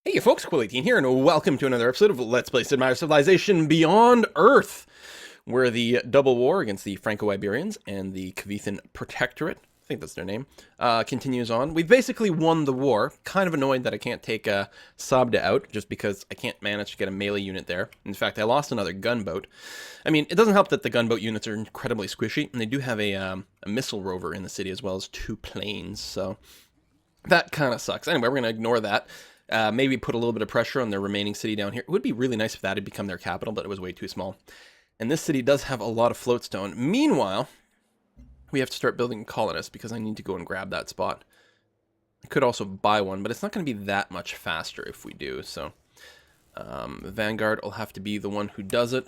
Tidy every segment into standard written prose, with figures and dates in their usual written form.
Hey folks, Quilly18 here, and welcome to another episode of Let's Play Sid Meier's Civilization Beyond Earth, where the double war against the Franco-Iberians and the Kavithan Protectorate, I think that's their name, continues on. We've basically won the war. Kind of annoyed that I can't take Sabda out, just because I can't manage to get a melee unit there. In fact, I lost another gunboat. I mean, it doesn't help that the gunboat units are incredibly squishy, and they do have a missile rover in the city as well as 2 planes, so that kind of sucks. Anyway, we're going to ignore that. Maybe put a little bit of pressure on their remaining city down here. It would be really nice if that had become their capital, but it was way too small. And this city does have a lot of floatstone. Meanwhile, we have to start building colonists because I need to go and grab that spot. I could also buy one, but it's not going to be that much faster if we do. So Vanguard will have to be the one who does it.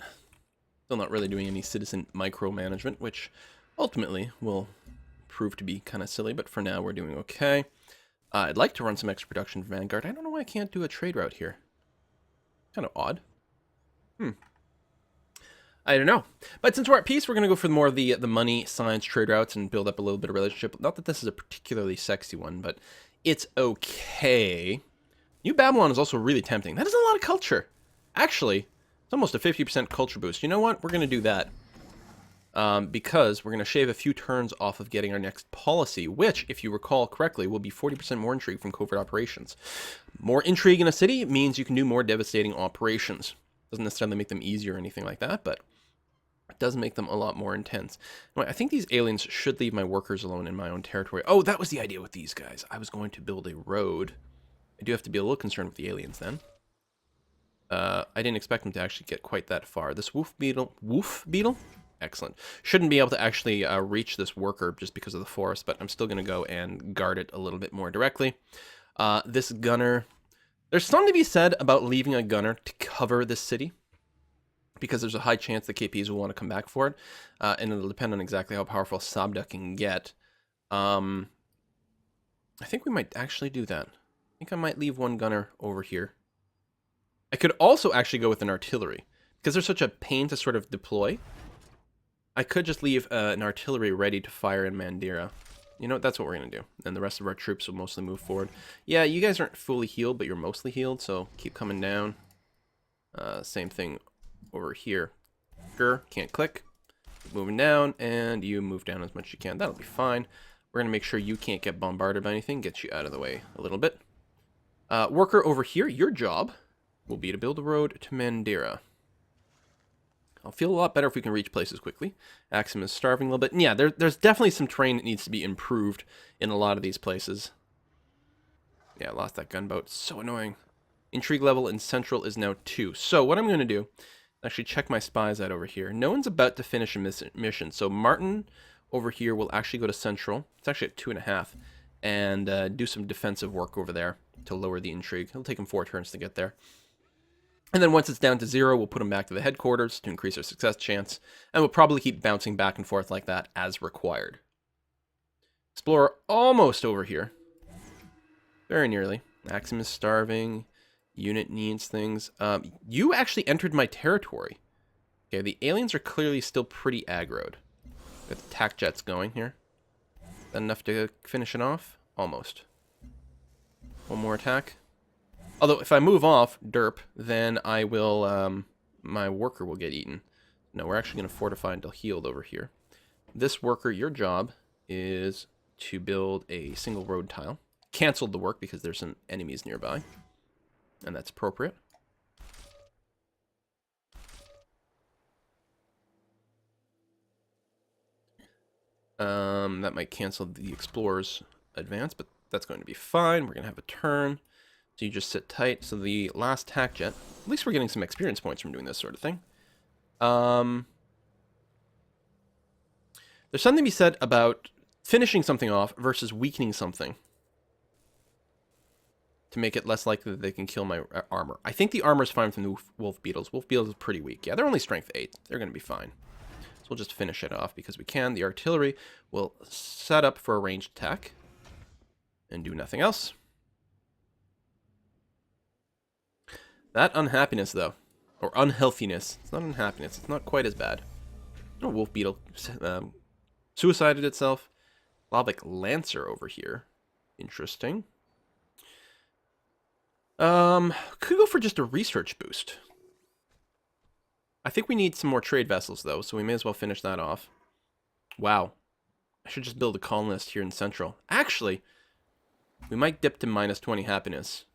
Still not really doing any citizen micromanagement, which ultimately will prove to be kind of silly, but for now we're doing okay. I'd like to run some extra production for Vanguard. I don't know why I can't do a trade route here. Kind of odd. I don't know. But since we're at peace, we're going to go for more of the money, science, trade routes and build up a little bit of relationship. Not that this is a particularly sexy one, but it's okay. New Babylon is also really tempting. That is a lot of culture. Actually, it's almost a 50% culture boost. You know what? We're going to do that. Because we're going to shave a few turns off of getting our next policy, which, if you recall correctly, will be 40% more intrigue from covert operations. More intrigue in a city means you can do more devastating operations. Doesn't necessarily make them easier or anything like that, but it does make them a lot more intense. Anyway, I think these aliens should leave my workers alone in my own territory. Oh, that was the idea with these guys. I was going to build a road. I do have to be a little concerned with the aliens then. I didn't expect them to actually get quite that far. This wolf beetle? Excellent. Shouldn't be able to actually reach this worker just because of the forest, but I'm still going to go and guard it a little bit more directly. This gunner, there's something to be said about leaving a gunner to cover this city, because there's a high chance the KPs will want to come back for it, and it'll depend on exactly how powerful Sabda can get. I think we might actually do that. I think I might leave one gunner over here. I could also actually go with an artillery, because they're such a pain to sort of deploy. I could just leave an artillery ready to fire in Mandira. You know, that's what we're going to do. And the rest of our troops will mostly move forward. Yeah, you guys aren't fully healed, but you're mostly healed, so keep coming down. Same thing over here. Can't click. Keep moving down, and you move down as much as you can. That'll be fine. We're going to make sure you can't get bombarded by anything. Get you out of the way a little bit. Worker over here, your job will be to build a road to Mandira. I'll feel a lot better if we can reach places quickly. Axum is starving a little bit. And yeah, there's definitely some terrain that needs to be improved in a lot of these places. Yeah, I lost that gunboat. So annoying. Intrigue level in Central is now 2. So what I'm going to do, actually check my spies out over here. No one's about to finish a mission. So Martin over here will actually go to Central. It's actually at 2.5. And do some defensive work over there to lower the intrigue. It'll take him 4 turns to get there. And then once it's down to 0, we'll put them back to the headquarters to increase our success chance. And we'll probably keep bouncing back and forth like that as required. Explorer almost over here. Very nearly. Axum is starving. Unit needs things. You actually entered my territory. Okay, the aliens are clearly still pretty aggroed. Got the attack jets going here. Is that enough to finish it off? Almost. One more attack. Although, if I move off, derp, then I will, my worker will get eaten. No, we're actually going to fortify until healed over here. This worker, your job is to build a single road tile. Canceled the work because there's some enemies nearby. And that's appropriate. That might cancel the explorer's advance, but that's going to be fine. We're going to have a turn. So you just sit tight. So the last tack jet, at least we're getting some experience points from doing this sort of thing. There's something to be said about finishing something off versus weakening something to make it less likely that they can kill my armor. I think the armor is fine from the wolf beetles. Wolf beetles is pretty weak. Yeah, they're only strength 8. They're going to be fine. So we'll just finish it off because we can. The artillery will set up for a ranged attack and do nothing else. That unhappiness, though, or unhealthiness, it's not unhappiness, it's not quite as bad. Oh, wolf beetle suicided itself. Slavic Lancer over here. Interesting. Could go for just a research boost. I think we need some more trade vessels, though, so we may as well finish that off. Wow. I should just build a colonist here in Central. Actually, we might dip to minus 20 happiness,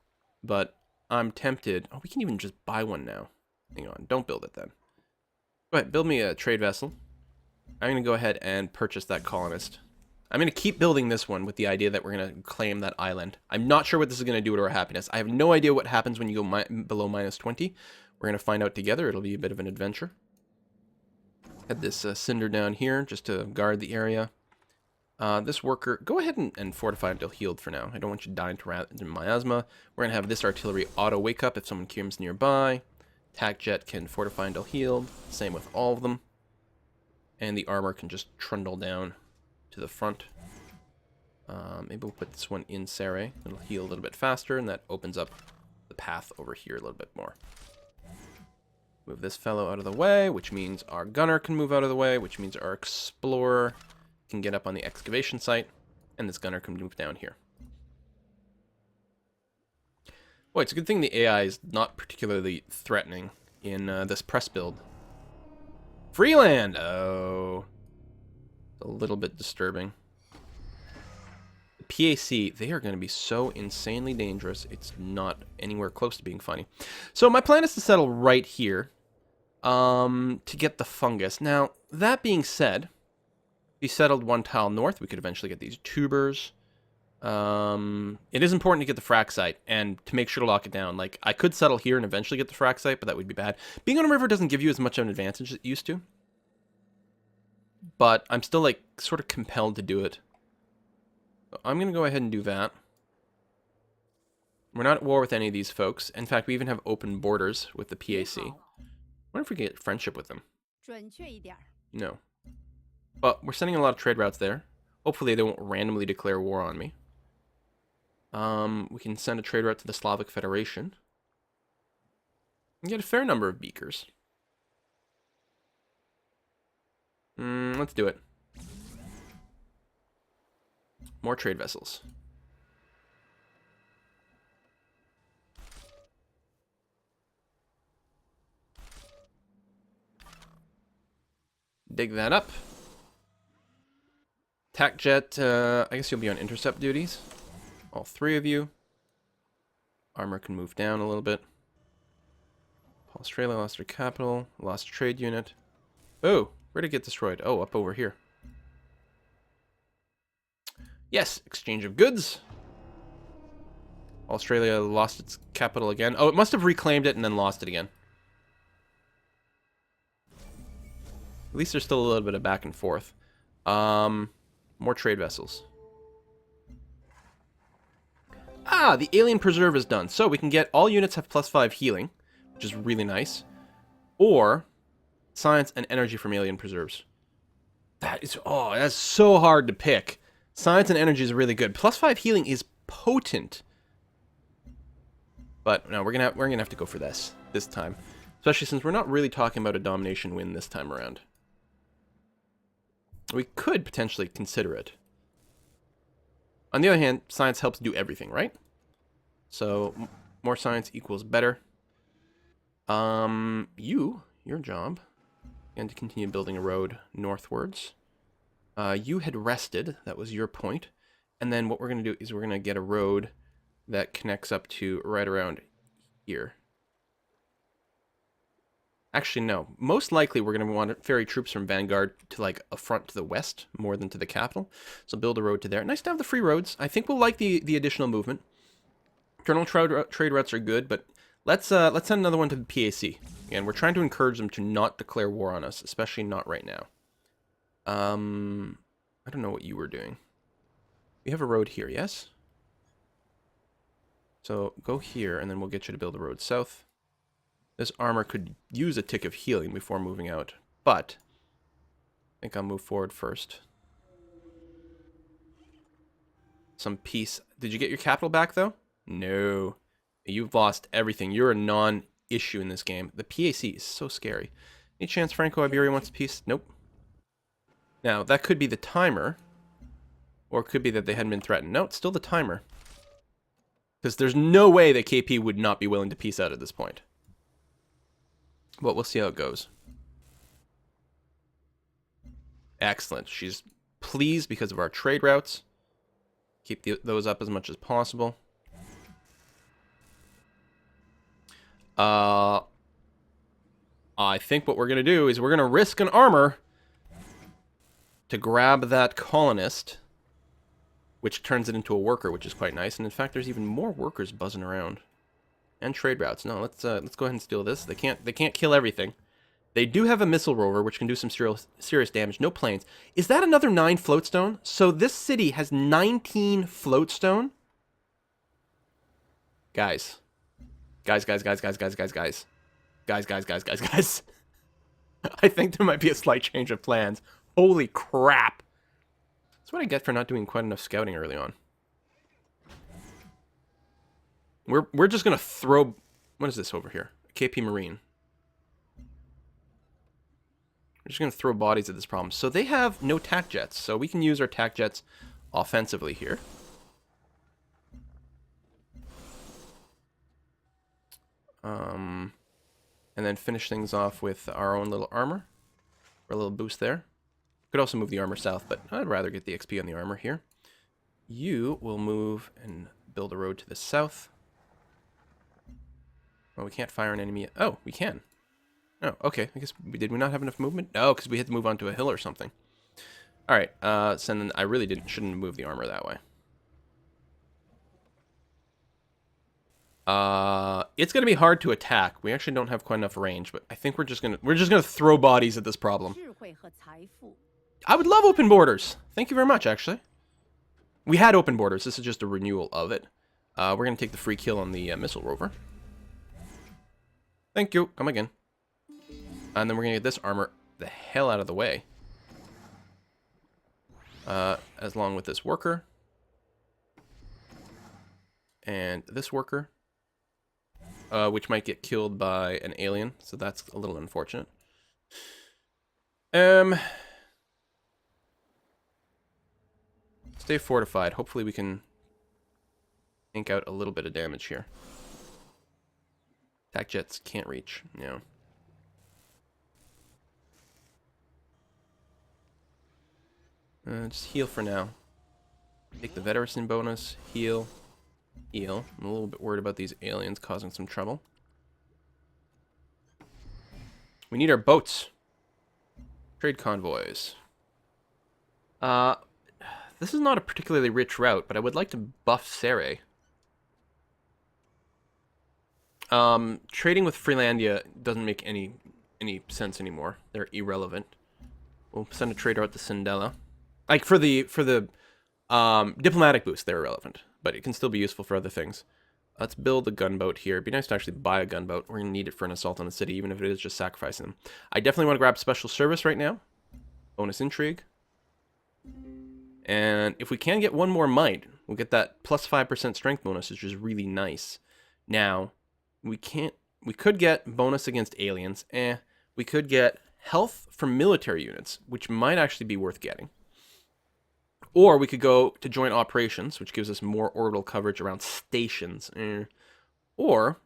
but I'm tempted. Oh, we can even just buy one now. Hang on, don't build it then. Go ahead, build me a trade vessel. I'm going to go ahead and purchase that colonist. I'm going to keep building this one with the idea that we're going to claim that island. I'm not sure what this is going to do to our happiness. I have no idea what happens when you go below minus 20. We're going to find out together. It'll be a bit of an adventure. Had this cinder down here just to guard the area. This worker, go ahead and fortify until healed for now. I don't want you dying to miasma. We're going to have this artillery auto wake up if someone comes nearby. Tac jet can fortify until healed. Same with all of them. And the armor can just trundle down to the front. Maybe we'll put this one in Saray. It'll heal a little bit faster, and that opens up the path over here a little bit more. Move this fellow out of the way, which means our gunner can move out of the way, which means our explorer can get up on the excavation site, and this gunner can move down here. Boy, it's a good thing the AI is not particularly threatening in this press build. Freeland! Oh. A little bit disturbing. The PAC, they are going to be so insanely dangerous, it's not anywhere close to being funny. So my plan is to settle right here to get the fungus. Now, that being said, if we settled one tile north, we could eventually get these tubers. It is important to get the frac site and to make sure to lock it down. Like, I could settle here and eventually get the frac site, but that would be bad. Being on a river doesn't give you as much of an advantage as it used to. But I'm still, like, sort of compelled to do it. So I'm going to go ahead and do that. We're not at war with any of these folks. In fact, we even have open borders with the PAC. I wonder if we can get friendship with them. No. But we're sending a lot of trade routes there. Hopefully they won't randomly declare war on me. We can send a trade route to the Slavic Federation. And get a fair number of beakers. Let's do it. More trade vessels. Dig that up. Tac jet, I guess you'll be on intercept duties. All three of you. Armor can move down a little bit. Australia lost her capital. Lost a trade unit. Oh, where'd it get destroyed? Oh, up over here. Yes, exchange of goods. Australia lost its capital again. Oh, it must have reclaimed it and then lost it again. At least there's still a little bit of back and forth. More trade vessels. Ah, the alien preserve is done. So we can get all units have +5 healing, which is really nice. Or science and energy from alien preserves. That is, oh, that's so hard to pick. Science and energy is really good. +5 healing is potent. But no, we're gonna have to go for this time. Especially since we're not really talking about a domination win this time around. We could potentially consider it. On the other hand, science helps do everything, right? So, more science equals better. Your job, and to continue building a road northwards. You had rested, that was your point. And then what we're going to do is we're going to get a road that connects up to right around here. Actually, no. Most likely, we're going to want ferry troops from Vanguard to, like, a front to the west, more than to the capital. So build a road to there. Nice to have the free roads. I think we'll like the additional movement. Internal trade routes are good, but let's send another one to the PAC. Again, we're trying to encourage them to not declare war on us, especially not right now. I don't know what you were doing. We have a road here, yes? So go here, and then we'll get you to build a road south. This armor could use a tick of healing before moving out, but I think I'll move forward first. Some peace. Did you get your capital back, though? No. You've lost everything. You're a non-issue in this game. The PAC is so scary. Any chance Franco-Iberia wants peace? Nope. Now, that could be the timer, or it could be that they hadn't been threatened. No, it's still the timer. Because there's no way that KP would not be willing to peace out at this point. But we'll see how it goes. Excellent. She's pleased because of our trade routes. Keep those up as much as possible. I think what we're going to do is we're going to risk an armor to grab that colonist, which turns it into a worker, which is quite nice. And in fact, there's even more workers buzzing around. And trade routes. No, let's go ahead and steal this. They can't kill everything. They do have a missile rover, which can do some serious damage. No planes. Is that another 9 floatstone? So this city has 19 floatstone? Guys. Guys. I think there might be a slight change of plans. Holy crap. That's what I get for not doing quite enough scouting early on. We're just going to throw... What is this over here? KP Marine. We're just going to throw bodies at this problem. So they have no tac jets, so we can use our tac jets offensively here. And then finish things off with our own little armor. For a little boost there. Could also move the armor south, but I'd rather get the XP on the armor here. You will move and build a road to the south. Well, we can't fire an enemy yet. Oh, we can. Oh, okay. I guess did we not have enough movement? No, because we had to move onto a hill or something. All right. So then I really shouldn't move the armor that way. It's gonna be hard to attack. We actually don't have quite enough range, but I think we're just gonna throw bodies at this problem. I would love open borders. Thank you very much. Actually, we had open borders. This is just a renewal of it. We're gonna take the free kill on the missile rover. Thank you. Come again. And then we're going to get this armor the hell out of the way. As long with this worker. And this worker. Which might get killed by an alien. So that's a little unfortunate. Stay fortified. Hopefully we can ink out a little bit of damage here. Attack jets can't reach. No. Just heal for now. Take the veteran bonus. Heal. Heal. I'm a little bit worried about these aliens causing some trouble. We need our boats. Trade convoys. This is not a particularly rich route, but I would like to buff Sere. Trading with Freelandia doesn't make any sense anymore. They're irrelevant. We'll send a trader out to Sindela. Like for the diplomatic boost, they're irrelevant, but it can still be useful for other things. Let's build a gunboat here. It'd be nice to actually buy a gunboat. We're gonna need it for an assault on a city, even if it is just sacrificing them. I definitely want to grab special service right now. Bonus intrigue. And if we can get one more might, we'll get that plus 5% strength bonus, which is really nice. Now, we could get bonus against aliens. We could get health from military units, which might actually be worth getting. Or we could go to joint operations, which gives us more orbital coverage around stations. Or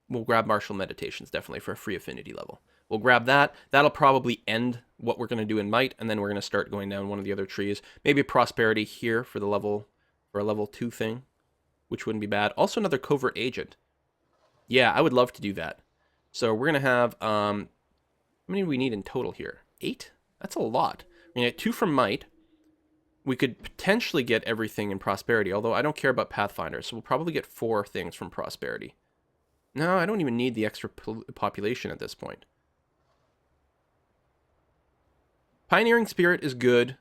we'll grab martial meditations, definitely, for a free affinity level. We'll grab that. That'll probably end what we're going to do in might, and then we're going to start going down one of the other trees. Maybe prosperity here for a level 2 thing, which wouldn't be bad. Also another covert agent. Yeah, I would love to do that. So we're going to have, how many do we need in total here? 8? That's a lot. We're going to get 2 from might. We could potentially get everything in prosperity, although I don't care about Pathfinder, so we'll probably get 4 things from prosperity. No, I don't even need the extra population at this point. Pioneering Spirit is good.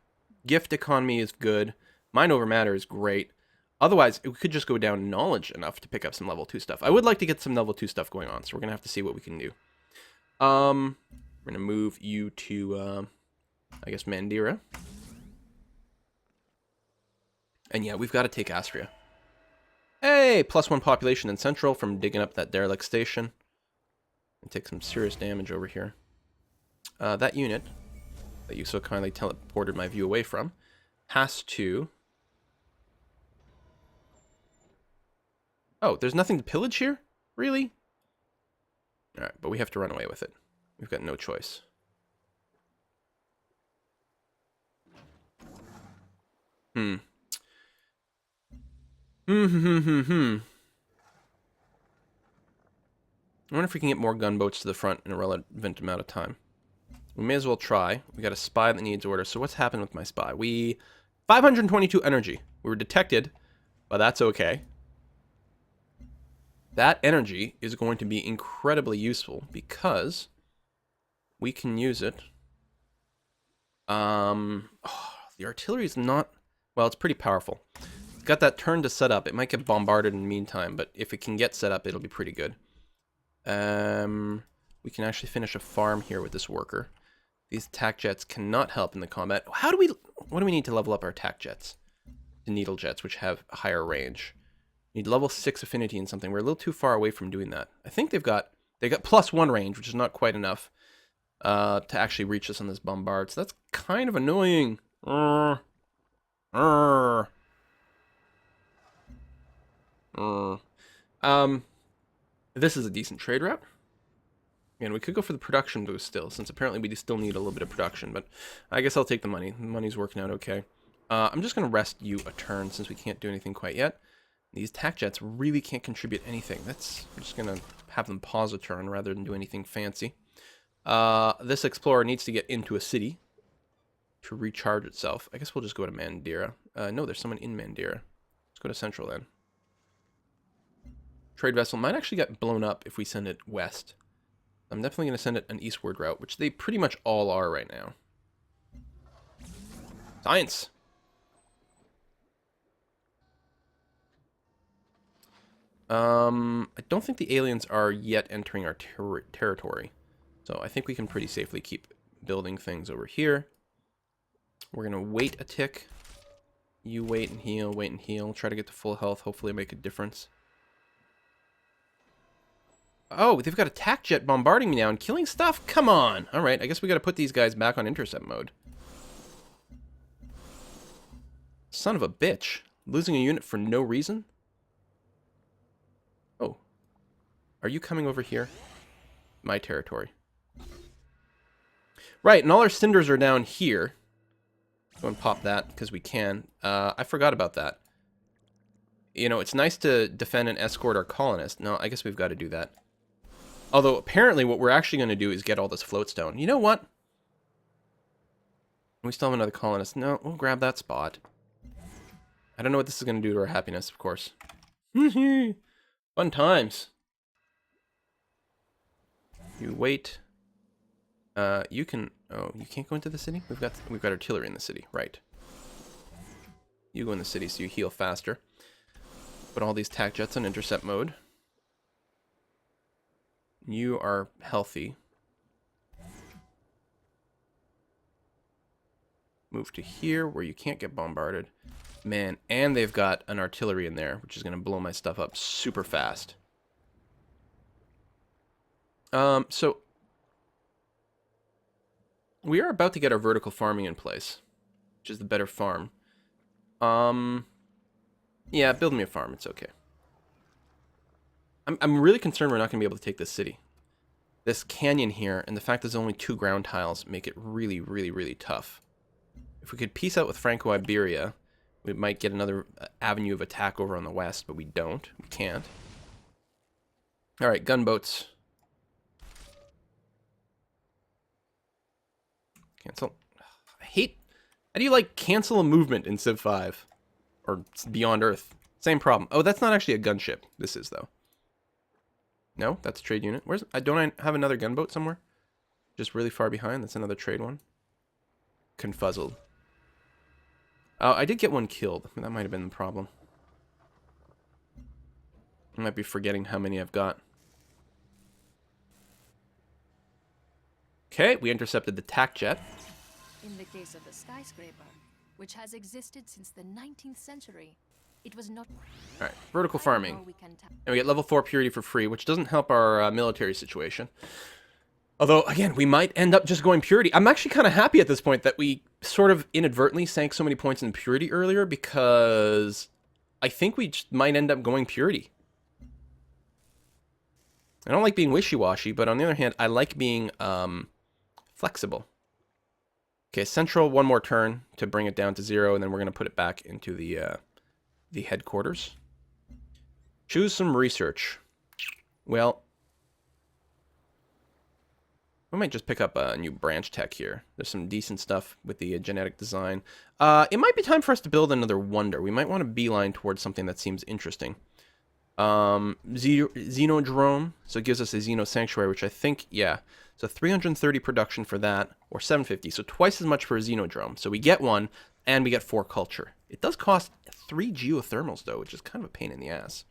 Gift Economy is good. Mind Over Matter is great. Otherwise, we could just go down Knowledge enough to pick up some level 2 stuff. I would like to get some level 2 stuff going on, so we're going to have to see what we can do. We're going to move you to, I guess, Mandira. And yeah, we've got to take Astria. Hey, +1 population in Central from digging up that derelict station. And take some serious damage over here. That unit that you so kindly teleported my view away from has to Oh, there's nothing to pillage here? Really? Alright, but we have to run away with it. We've got no choice. Hmm. I wonder if we can get more gunboats to the front in a relevant amount of time. We may as well try. We got a spy that needs order. So what's happened with my spy? 522 energy. We were detected, but that's okay. That energy is going to be incredibly useful because we can use it. The artillery is not... Well, it's pretty powerful. It's got that turn to set up. It might get bombarded in the meantime, but if it can get set up, it'll be pretty good. We can actually finish a farm here with this worker. These attack jets cannot help in the combat. What do we need to level up our attack jets? The needle jets, which have a higher range. Need level 6 affinity in something. We're a little too far away from doing that. I think they got +1 range, which is not quite enough to actually reach us on this bombard. So that's kind of annoying. This is a decent trade route. And we could go for the production boost still, since apparently we still need a little bit of production, but I guess I'll take the money. The money's working out okay. I'm just going to rest you a turn since we can't do anything quite yet. These attack jets really can't contribute anything. I'm just going to have them pause a turn rather than do anything fancy. This explorer needs to get into a city to recharge itself. I guess we'll just go to Mandira. No, there's someone in Mandira. Let's go to Central then. Trade vessel might actually get blown up if we send it west. I'm definitely going to send it an eastward route, which they pretty much all are right now. Science! I don't think the aliens are yet entering our territory. So I think we can pretty safely keep building things over here. We're going to wait a tick. You wait and heal, wait and heal. Try to get to full health, hopefully make a difference. Oh, they've got attack jet bombarding me now and killing stuff? Come on! Alright, I guess we gotta put these guys back on intercept mode. Son of a bitch. Losing a unit for no reason? Oh. Are you coming over here? My territory. Right, and all our cinders are down here. Go and pop that, because we can. I forgot about that. You know, it's nice to defend and escort our colonists. No, I guess we've got to do that. Although, apparently, what we're actually going to do is get all this floatstone. You know what? We still have another colonist. No, we'll grab that spot. I don't know what this is going to do to our happiness, of course. Fun times. You wait. You can... Oh, you can't go into the city? We've got artillery in the city. Right. You go in the city so you heal faster. Put all these attack jets on intercept mode. You are healthy. Move to here where you can't get bombarded. Man, and they've got an artillery in there, which is going to blow my stuff up super fast. So we are about to get our vertical farming in place, which is the better farm. Yeah, build me a farm. It's okay. I'm really concerned we're not going to be able to take this city. This canyon here, and the fact there's only 2 ground tiles, make it really, really, really tough. If we could peace out with Franco-Iberia, we might get another avenue of attack over on the west, but we don't. We can't. Alright, gunboats. Cancel. I hate... How do you, like, cancel a movement in Civ 5? Or Beyond Earth? Same problem. Oh, that's not actually a gunship. This is, though. No, that's a trade unit. Don't I have another gunboat somewhere? Just really far behind. That's another trade one. Confuzzled. Oh, I did get one killed. That might have been the problem. I might be forgetting how many I've got. Okay, we intercepted the tac jet. In the case of the skyscraper, which has existed since the 19th century, it was not... Alright, vertical farming. And we get level 4 purity for free, which doesn't help our military situation. Although, again, we might end up just going purity. I'm actually kind of happy at this point that we sort of inadvertently sank so many points in purity earlier, because I think we just might end up going purity. I don't like being wishy-washy, but on the other hand, I like being flexible. Okay, central, one more turn to bring it down to 0, and then we're going to put it back into the headquarters. Choose some research. Well, we might just pick up a new branch tech here. There's some decent stuff with the genetic design. It might be time for us to build another wonder. We might want to beeline towards something that seems interesting. Xenodrome, so it gives us a Xeno Sanctuary, which I think, yeah. So 330 production for that, or 750, so twice as much for a Xenodrome. So we get one, and we get 4 culture. It does cost 3 geothermals, though, which is kind of a pain in the ass.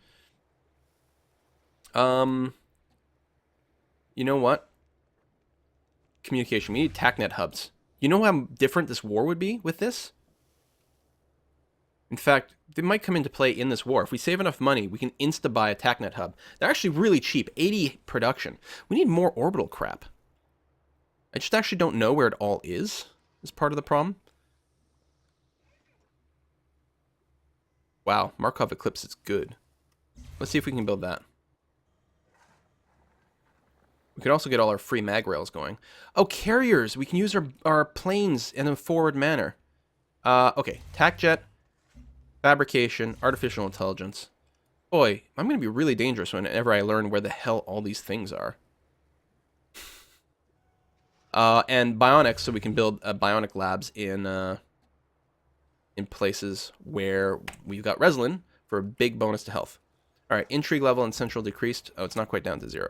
You know what? Communication. We need TACnet hubs. You know how different this war would be with this? In fact, they might come into play in this war. If we save enough money, we can insta-buy a TACnet hub. They're actually really cheap. 80 production. We need more orbital crap. I just actually don't know where it all is part of the problem. Wow, Markov Eclipse is good. Let's see if we can build that. We could also get all our free mag rails going. Oh, carriers! We can use our planes in a forward manner. Okay, TAC jet, fabrication, artificial intelligence. Boy, I'm going to be really dangerous whenever I learn where the hell all these things are. And bionics, so we can build bionic labs in places where we've got Reslin for a big bonus to health. All right, intrigue level and central decreased. Oh, it's not quite down to 0.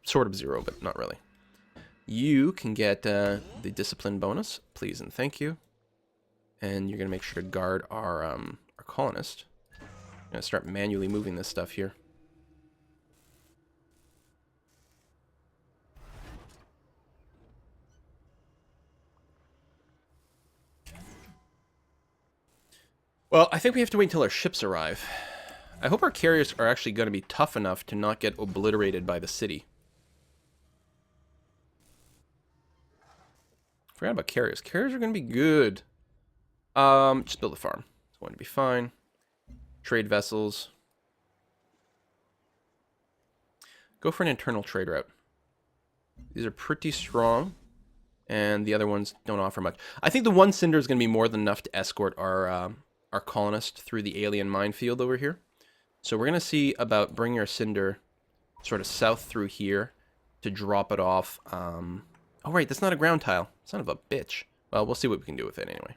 Sort of 0, but not really. You can get the discipline bonus, please and thank you. And you're going to make sure to guard our colonist. I'm going to start manually moving this stuff here. Well, I think we have to wait until our ships arrive. I hope our carriers are actually going to be tough enough to not get obliterated by the city. Forgot about carriers. Carriers are going to be good. Just build a farm. It's going to be fine. Trade vessels. Go for an internal trade route. These are pretty strong. And the other ones don't offer much. I think the one cinder is going to be more than enough to escort our colonist through the alien minefield over here. So we're going to see about bringing our cinder sort of south through here to drop it off. Oh, right, that's not a ground tile. Son of a bitch. Well, we'll see what we can do with it anyway.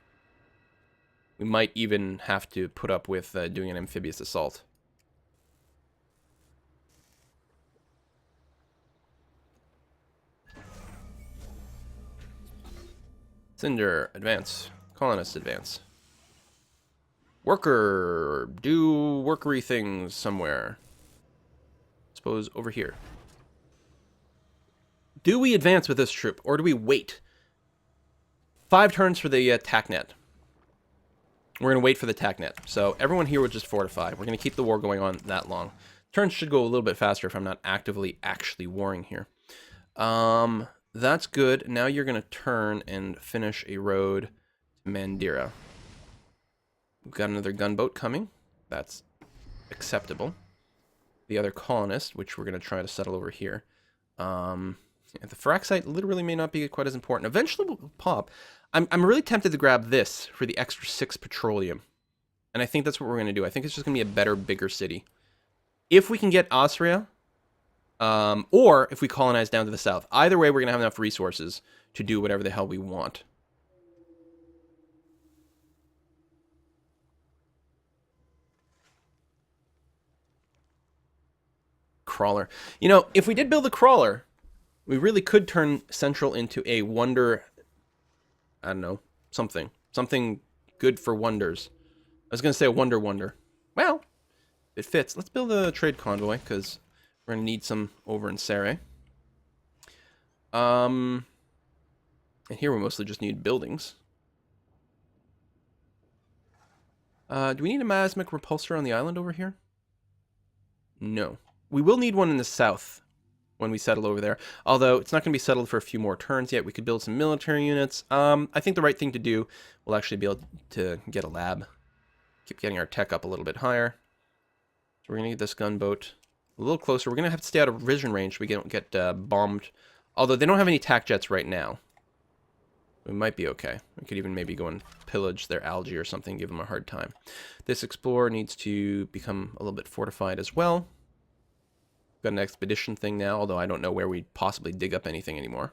We might even have to put up with doing an amphibious assault. Cinder, advance. Colonist, advance. Worker, do workery things somewhere. Suppose over here. Do we advance with this troop, or do we wait? 5 turns for the TACnet. We're going to wait for the TACnet. So everyone here will just fortify. We're going to keep the war going on that long. Turns should go a little bit faster if I'm not actively actually warring here. That's good. Now you're going to turn and finish a road to Mandira. We've got another gunboat coming. That's acceptable. The other colonist, which we're going to try to settle over here. The Faraxite literally may not be quite as important. Eventually we'll pop. I'm really tempted to grab this for the extra 6 petroleum. And I think that's what we're going to do. I think it's just going to be a better, bigger city. If we can get Austria, or if we colonize down to the south. Either way, we're going to have enough resources to do whatever the hell we want. Crawler. You know, if we did build a crawler, we really could turn Central into a wonder. I don't know, something good for wonders. I was gonna say a wonder. Well, it fits. Let's build a trade convoy because we're gonna need some over in Saray. And here we mostly just need buildings. Do we need a miasmic repulsor on the island over here? No. We will need one in the south when we settle over there. Although, it's not going to be settled for a few more turns yet. We could build some military units. I think the right thing to do will actually be able to get a lab. Keep getting our tech up a little bit higher. So we're going to get this gunboat a little closer. We're going to have to stay out of vision range so we don't get bombed. Although they don't have any tac jets right now. We might be okay. We could even maybe go and pillage their algae or something, give them a hard time. This explorer needs to become a little bit fortified as well. Got an expedition thing now, although I don't know where we'd possibly dig up anything anymore.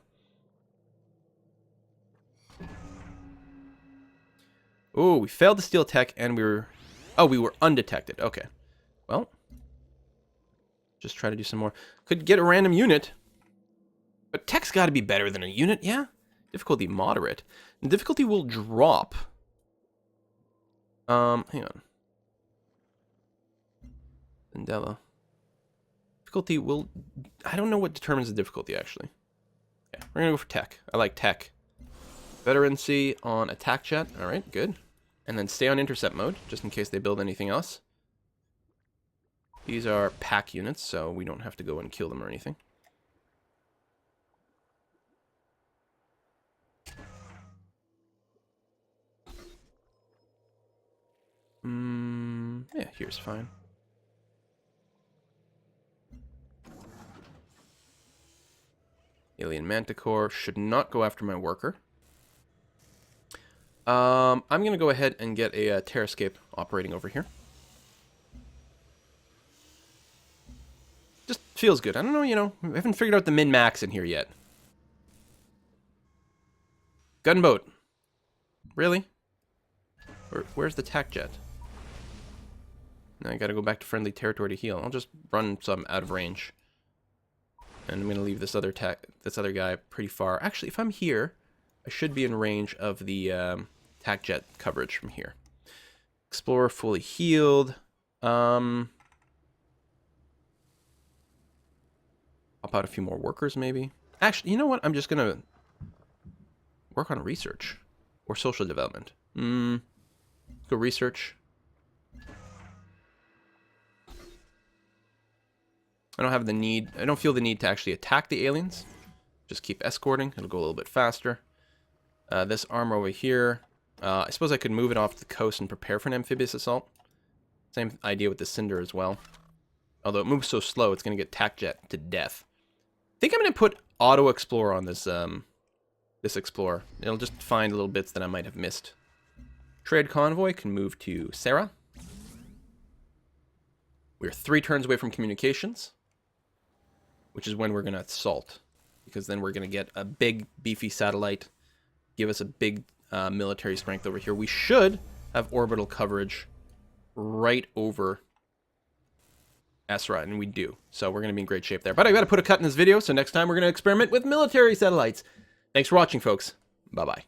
Oh, we failed to steal tech, and we were... Oh, we were undetected. Okay. Well. Just try to do some more. Could get a random unit. But tech's got to be better than a unit, yeah? Difficulty moderate. And difficulty will drop. Hang on. Mandela. Difficulty will... I don't know what determines the difficulty, actually. Okay, we're going to go for tech. I like tech. Veterancy on attack jet. Alright, good. And then stay on intercept mode, just in case they build anything else. These are pack units, so we don't have to go and kill them or anything. Yeah, here's fine. Alien Manticore should not go after my worker. I'm going to go ahead and get a Terrascape operating over here. Just feels good. I don't know, you know, we haven't figured out the min-max in here yet. Gunboat. Really? Where's the tac jet? Now I gotta go back to friendly territory to heal. I'll just run some out of range. And I'm gonna leave this other guy pretty far. Actually, if I'm here, I should be in range of the tac jet coverage from here. Explorer fully healed. Pop out a few more workers, maybe. Actually, you know what? I'm just gonna work on research or social development. Let's go research. I don't have the need. I don't feel the need to actually attack the aliens. Just keep escorting. It'll go a little bit faster. This armor over here. I suppose I could move it off the coast and prepare for an amphibious assault. Same idea with the Cinder as well. Although it moves so slow, it's going to get tac jet to death. I think I'm going to put Auto Explorer on this this Explorer. It'll just find little bits that I might have missed. Trade Convoy can move to Sarah. We're 3 turns away from communications, which is when we're going to assault. Because then we're going to get a big, beefy satellite, give us a big military strength over here. We should have orbital coverage right over Esra, and we do. So we're going to be in great shape there. But I got to put a cut in this video, so next time we're going to experiment with military satellites. Thanks for watching, folks. Bye-bye.